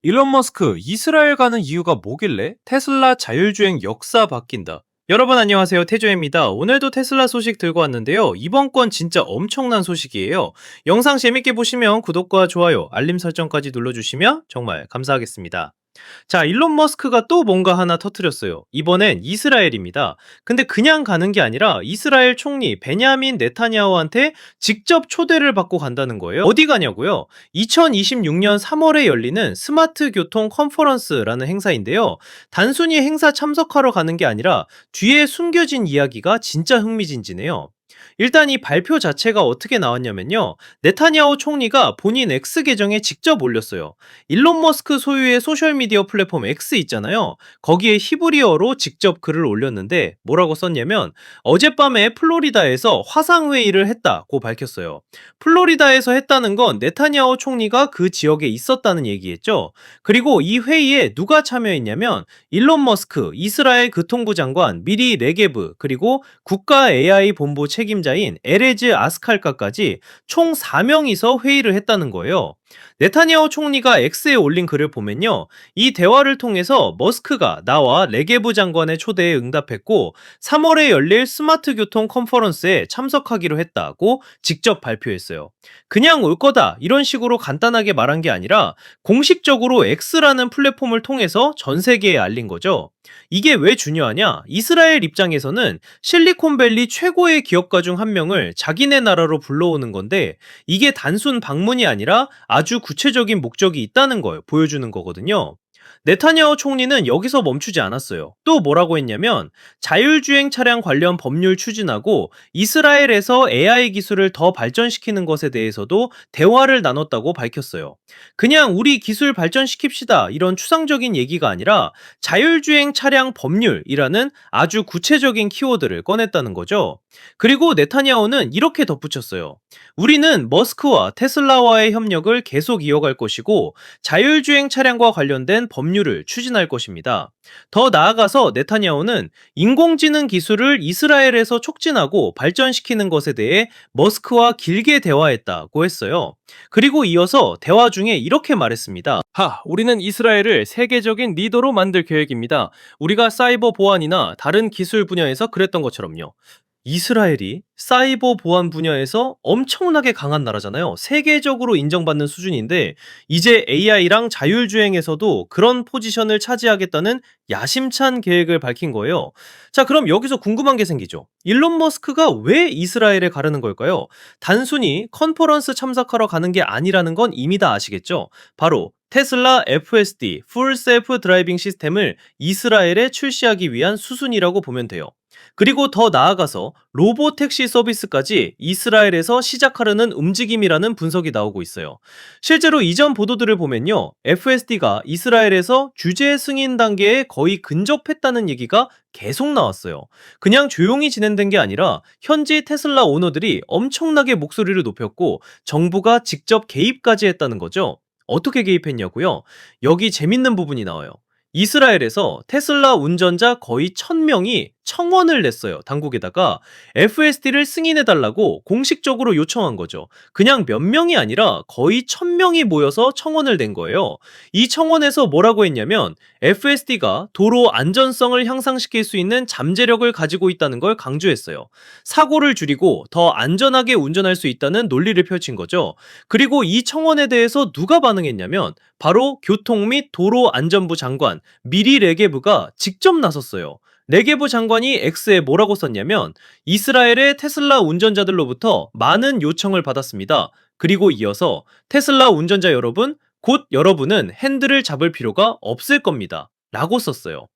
일론 머스크, 이스라엘 가는 이유가 뭐길래? 테슬라 자율주행 역사 바뀐다. 여러분 안녕하세요, 태조입니다. 오늘도 테슬라 소식 들고 왔는데요. 이번 건 진짜 엄청난 소식이에요. 영상 재밌게 보시면 구독과 좋아요, 알림 설정까지 눌러주시면 정말 감사하겠습니다. 자, 일론 머스크가 또 뭔가 하나 터뜨렸어요. 이번엔 이스라엘입니다. 근데 그냥 가는 게 아니라 이스라엘 총리 베냐민 네타냐후한테 직접 초대를 받고 간다는 거예요. 어디 가냐고요? 2026년 3월에 열리는 스마트 교통 컨퍼런스라는 행사인데요. 단순히 행사 참석하러 가는 게 아니라 뒤에 숨겨진 이야기가 진짜 흥미진진해요. 일단 이 발표 자체가 어떻게 나왔냐면요. 네타냐후 총리가 본인 X 계정에 직접 올렸어요. 일론 머스크 소유의 소셜미디어 플랫폼 X 있잖아요. 거기에 히브리어로 직접 글을 올렸는데 뭐라고 썼냐면 어젯밤에 플로리다에서 화상회의를 했다고 밝혔어요. 플로리다에서 했다는 건 네타냐후 총리가 그 지역에 있었다는 얘기겠죠. 그리고 이 회의에 누가 참여했냐면 일론 머스크, 이스라엘 교통부 장관, 미리 레게브, 그리고 국가 AI 본부 책임자인 에레즈 아스칼카까지 총 4명이서 회의를 했다는 거예요. 네타냐후 총리가 X에 올린 글을 보면요. 이 대화를 통해서 머스크가 나와 레게브 장관의 초대에 응답했고 3월에 열릴 스마트 교통 컨퍼런스에 참석하기로 했다고 직접 발표했어요. 그냥 올 거다 이런 식으로 간단하게 말한 게 아니라 공식적으로 X라는 플랫폼을 통해서 전 세계에 알린 거죠. 이게 왜 중요하냐? 이스라엘 입장에서는 실리콘밸리 최고의 기업가 중 한 명을 자기네 나라로 불러오는 건데 이게 단순 방문이 아니라 아주 구체적인 목적이 있다는 걸 보여주는 거거든요. 네타냐후 총리는 여기서 멈추지 않았어요. 또 뭐라고 했냐면 자율주행 차량 관련 법률 추진하고 이스라엘에서 AI 기술을 더 발전시키는 것에 대해서도 대화를 나눴다고 밝혔어요. 그냥 우리 기술 발전시킵시다 이런 추상적인 얘기가 아니라 자율주행 차량 법률이라는 아주 구체적인 키워드를 꺼냈다는 거죠. 그리고 네타냐후는 이렇게 덧붙였어요. 우리는 머스크와 테슬라와의 협력을 계속 이어갈 것이고 자율주행 차량과 관련된 법률을 추진할 것입니다. 더 나아가서 네타냐후는 인공지능 기술을 이스라엘에서 촉진하고 발전시키는 것에 대해 머스크와 길게 대화했다고 했어요. 그리고 이어서 대화 중에 이렇게 말했습니다. 우리는 이스라엘을 세계적인 리더로 만들 계획입니다. 우리가 사이버 보안이나 다른 기술 분야에서 그랬던 것처럼요. 이스라엘이 사이버 보안 분야에서 엄청나게 강한 나라잖아요. 세계적으로 인정받는 수준인데 이제 AI랑 자율주행에서도 그런 포지션을 차지하겠다는 야심찬 계획을 밝힌 거예요. 자, 그럼 여기서 궁금한 게 생기죠. 일론 머스크가 왜 이스라엘에 가려는 걸까요? 단순히 컨퍼런스 참석하러 가는 게 아니라는 건 이미 다 아시겠죠? 바로 테슬라 FSD, 풀 셀프 드라이빙 시스템을 이스라엘에 출시하기 위한 수순이라고 보면 돼요. 그리고 더 나아가서 로보택시 서비스까지 이스라엘에서 시작하려는 움직임이라는 분석이 나오고 있어요. 실제로 이전 보도들을 보면요. FSD가 이스라엘에서 규제 승인 단계에 거의 근접했다는 얘기가 계속 나왔어요. 그냥 조용히 진행된 게 아니라 현지 테슬라 오너들이 엄청나게 목소리를 높였고 정부가 직접 개입까지 했다는 거죠. 어떻게 개입했냐고요? 여기 재밌는 부분이 나와요. 이스라엘에서 테슬라 운전자 거의 1000명이 청원을 냈어요. 당국에다가 FSD를 승인해달라고 공식적으로 요청한 거죠. 그냥 몇 명이 아니라 거의 1000명이 모여서 청원을 낸 거예요. 이 청원에서 뭐라고 했냐면 FSD가 도로 안전성을 향상시킬 수 있는 잠재력을 가지고 있다는 걸 강조했어요. 사고를 줄이고 더 안전하게 운전할 수 있다는 논리를 펼친 거죠. 그리고 이 청원에 대해서 누가 반응했냐면 바로 교통 및 도로안전부 장관 미리 레게브가 직접 나섰어요. 레게브 장관이 X에 뭐라고 썼냐면 이스라엘의 테슬라 운전자들로부터 많은 요청을 받았습니다. 그리고 이어서 테슬라 운전자 여러분, 곧 여러분은 핸들을 잡을 필요가 없을 겁니다. 라고 썼어요.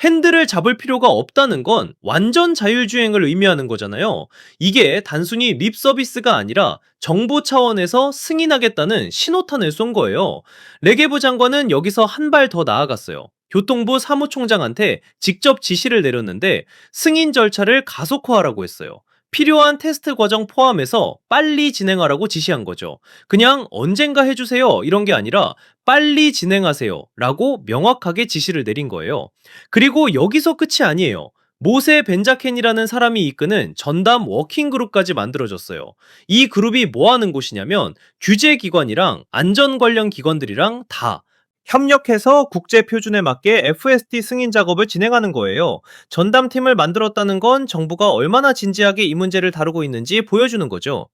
핸들을 잡을 필요가 없다는 건 완전 자율주행을 의미하는 거잖아요. 이게 단순히 립 서비스가 아니라 정부 차원에서 승인하겠다는 신호탄을 쏜 거예요. 레게브 장관은 여기서 한 발 더 나아갔어요. 교통부 사무총장한테 직접 지시를 내렸는데 승인 절차를 가속화하라고 했어요. 필요한 테스트 과정 포함해서 빨리 진행하라고 지시한 거죠. 그냥 언젠가 해주세요 이런 게 아니라 빨리 진행하세요 라고 명확하게 지시를 내린 거예요. 그리고 여기서 끝이 아니에요. 모세 벤자켄이라는 사람이 이끄는 전담 워킹 그룹까지 만들어졌어요. 이 그룹이 뭐 하는 곳이냐면 규제기관이랑 안전 관련 기관들이랑 다 협력해서 국제 표준에 맞게 FST 승인 작업을 진행하는 거예요. 전담팀을 만들었다는 건 정부가 얼마나 진지하게 이 문제를 다루고 있는지 보여주는 거죠.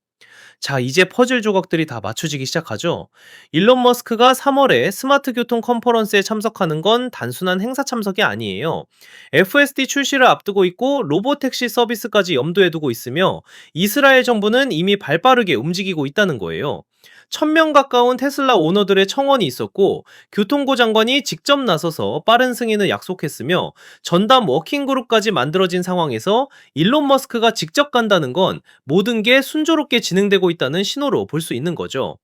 자, 이제 퍼즐 조각들이 다 맞춰지기 시작하죠. 일론 머스크가 3월에 스마트 교통 컨퍼런스에 참석하는 건 단순한 행사 참석이 아니에요. FSD 출시를 앞두고 있고 로보택시 서비스까지 염두에 두고 있으며 이스라엘 정부는 이미 발빠르게 움직이고 있다는 거예요. 1000명 가까운 테슬라 오너들의 청원이 있었고 교통부 장관이 직접 나서서 빠른 승인을 약속했으며 전담 워킹그룹까지 만들어진 상황에서 일론 머스크가 직접 간다는 건 모든 게 순조롭게 진행되고 있다는 신호로 볼 수 있는 거죠.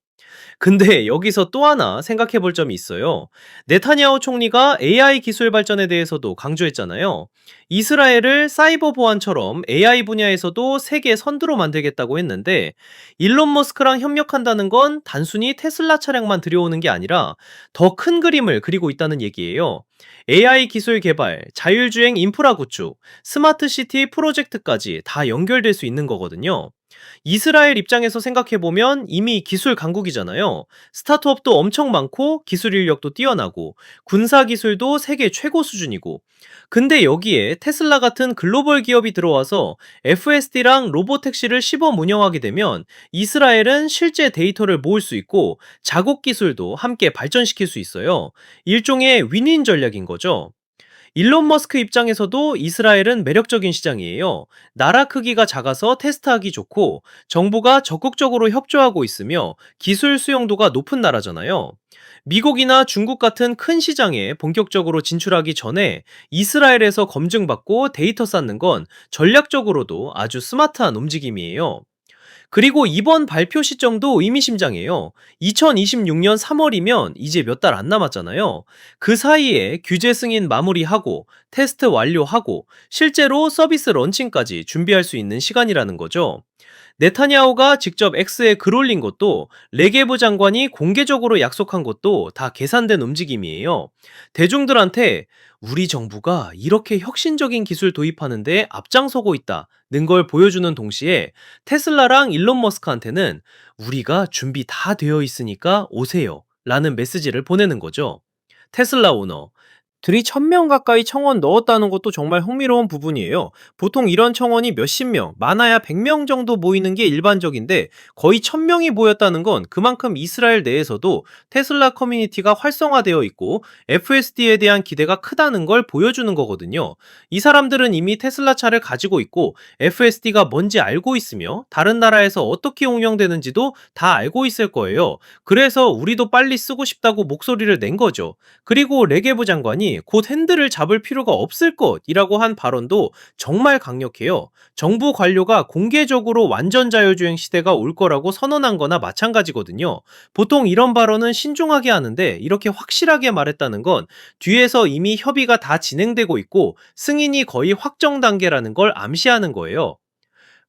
근데 여기서 또 하나 생각해 볼 점이 있어요. 네타냐후 총리가 AI 기술 발전에 대해서도 강조했잖아요. 이스라엘을 사이버 보안처럼 AI 분야에서도 세계 선두로 만들겠다고 했는데 일론 머스크랑 협력한다는 건 단순히 테슬라 차량만 들여오는 게 아니라 더 큰 그림을 그리고 있다는 얘기예요. AI 기술 개발, 자율주행 인프라 구축, 스마트 시티 프로젝트까지 다 연결될 수 있는 거거든요. 이스라엘 입장에서 생각해보면 이미 기술 강국이잖아요. 스타트업도 엄청 많고 기술 인력도 뛰어나고 군사 기술도 세계 최고 수준이고. 근데 여기에 테슬라 같은 글로벌 기업이 들어와서 FSD랑 로보택시를 시범 운영하게 되면 이스라엘은 실제 데이터를 모을 수 있고 자국 기술도 함께 발전시킬 수 있어요. 일종의 윈윈 전략인 거죠. 일론 머스크 입장에서도 이스라엘은 매력적인 시장이에요. 나라 크기가 작아서 테스트하기 좋고 정부가 적극적으로 협조하고 있으며 기술 수용도가 높은 나라잖아요. 미국이나 중국 같은 큰 시장에 본격적으로 진출하기 전에 이스라엘에서 검증받고 데이터 쌓는 건 전략적으로도 아주 스마트한 움직임이에요. 그리고 이번 발표 시점도 의미심장해요. 2026년 3월이면 이제 몇 달 안 남았잖아요. 그 사이에 규제 승인 마무리하고 테스트 완료하고 실제로 서비스 런칭까지 준비할 수 있는 시간이라는 거죠. 네타냐후가 직접 X에 글 올린 것도 레게브 장관이 공개적으로 약속한 것도 다 계산된 움직임이에요. 대중들한테 우리 정부가 이렇게 혁신적인 기술 도입하는데 앞장서고 있다는 걸 보여주는 동시에 테슬라랑 일론 머스크한테는 우리가 준비 다 되어 있으니까 오세요 라는 메시지를 보내는 거죠. 테슬라 오너 들이 1000명 가까이 청원 넣었다는 것도 정말 흥미로운 부분이에요. 보통 이런 청원이 몇십 명, 많아야 100명 정도 모이는 게 일반적인데 거의 1000명이 모였다는 건 그만큼 이스라엘 내에서도 테슬라 커뮤니티가 활성화되어 있고 FSD에 대한 기대가 크다는 걸 보여주는 거거든요. 이 사람들은 이미 테슬라 차를 가지고 있고 FSD가 뭔지 알고 있으며 다른 나라에서 어떻게 운영되는지도 다 알고 있을 거예요. 그래서 우리도 빨리 쓰고 싶다고 목소리를 낸 거죠. 그리고 레게브 장관이 곧 핸들을 잡을 필요가 없을 것이라고 한 발언도 정말 강력해요. 정부 관료가 공개적으로 완전 자율주행 시대가 올 거라고 선언한 거나 마찬가지거든요. 보통 이런 발언은 신중하게 하는데 이렇게 확실하게 말했다는 건 뒤에서 이미 협의가 다 진행되고 있고 승인이 거의 확정 단계라는 걸 암시하는 거예요.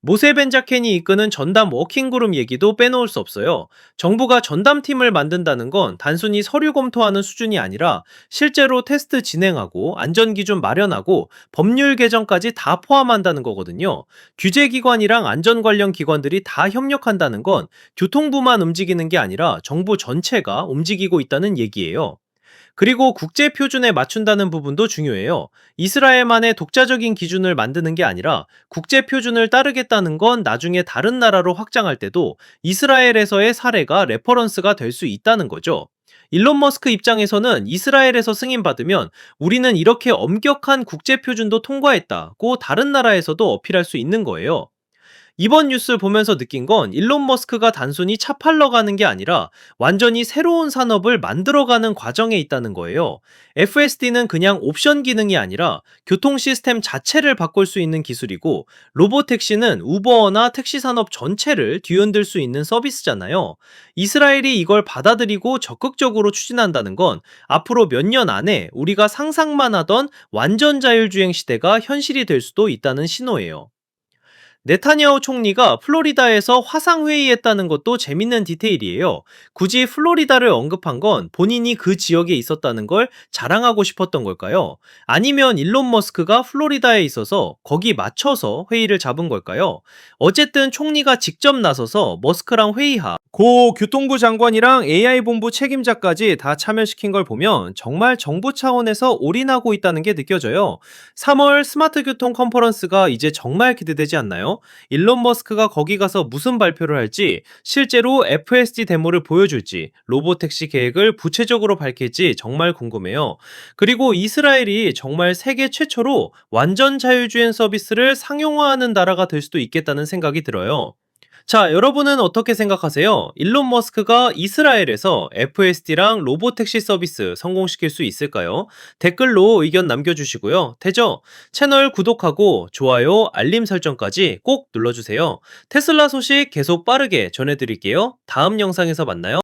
모세 벤자켄이 이끄는 전담 워킹그룹 얘기도 빼놓을 수 없어요. 정부가 전담팀을 만든다는 건 단순히 서류 검토하는 수준이 아니라 실제로 테스트 진행하고 안전기준 마련하고 법률 개정까지 다 포함한다는 거거든요. 규제기관이랑 안전 관련 기관들이 다 협력한다는 건 교통부만 움직이는 게 아니라 정부 전체가 움직이고 있다는 얘기예요. 그리고 국제 표준에 맞춘다는 부분도 중요해요. 이스라엘만의 독자적인 기준을 만드는 게 아니라 국제 표준을 따르겠다는 건 나중에 다른 나라로 확장할 때도 이스라엘에서의 사례가 레퍼런스가 될 수 있다는 거죠. 일론 머스크 입장에서는 이스라엘에서 승인받으면 우리는 이렇게 엄격한 국제 표준도 통과했다고 다른 나라에서도 어필할 수 있는 거예요. 이번 뉴스 보면서 느낀 건 일론 머스크가 단순히 차 팔러 가는 게 아니라 완전히 새로운 산업을 만들어가는 과정에 있다는 거예요. FSD는 그냥 옵션 기능이 아니라 교통 시스템 자체를 바꿀 수 있는 기술이고 로보택시는 우버나 택시 산업 전체를 뒤흔들 수 있는 서비스잖아요. 이스라엘이 이걸 받아들이고 적극적으로 추진한다는 건 앞으로 몇 년 안에 우리가 상상만 하던 완전 자율주행 시대가 현실이 될 수도 있다는 신호예요. 네타냐후 총리가 플로리다에서 화상회의했다는 것도 재밌는 디테일이에요. 굳이 플로리다를 언급한 건 본인이 그 지역에 있었다는 걸 자랑하고 싶었던 걸까요? 아니면 일론 머스크가 플로리다에 있어서 거기 맞춰서 회의를 잡은 걸까요? 어쨌든 총리가 직접 나서서 머스크랑 회의하, 고 교통부 장관이랑 AI 본부 책임자까지 다 참여시킨 걸 보면 정말 정부 차원에서 올인하고 있다는 게 느껴져요. 3월 스마트 교통 컨퍼런스가 이제 정말 기대되지 않나요? 일론 머스크가 거기 가서 무슨 발표를 할지, 실제로 FSD 데모를 보여줄지, 로보택시 계획을 구체적으로 밝힐지 정말 궁금해요. 그리고 이스라엘이 정말 세계 최초로 완전 자율주행 서비스를 상용화하는 나라가 될 수도 있겠다는 생각이 들어요. 자, 여러분은 어떻게 생각하세요? 일론 머스크가 이스라엘에서 FSD랑 로보택시 서비스 성공시킬 수 있을까요? 댓글로 의견 남겨주시고요. 태저 채널 구독하고 좋아요, 알림 설정까지 꼭 눌러주세요. 테슬라 소식 계속 빠르게 전해드릴게요. 다음 영상에서 만나요.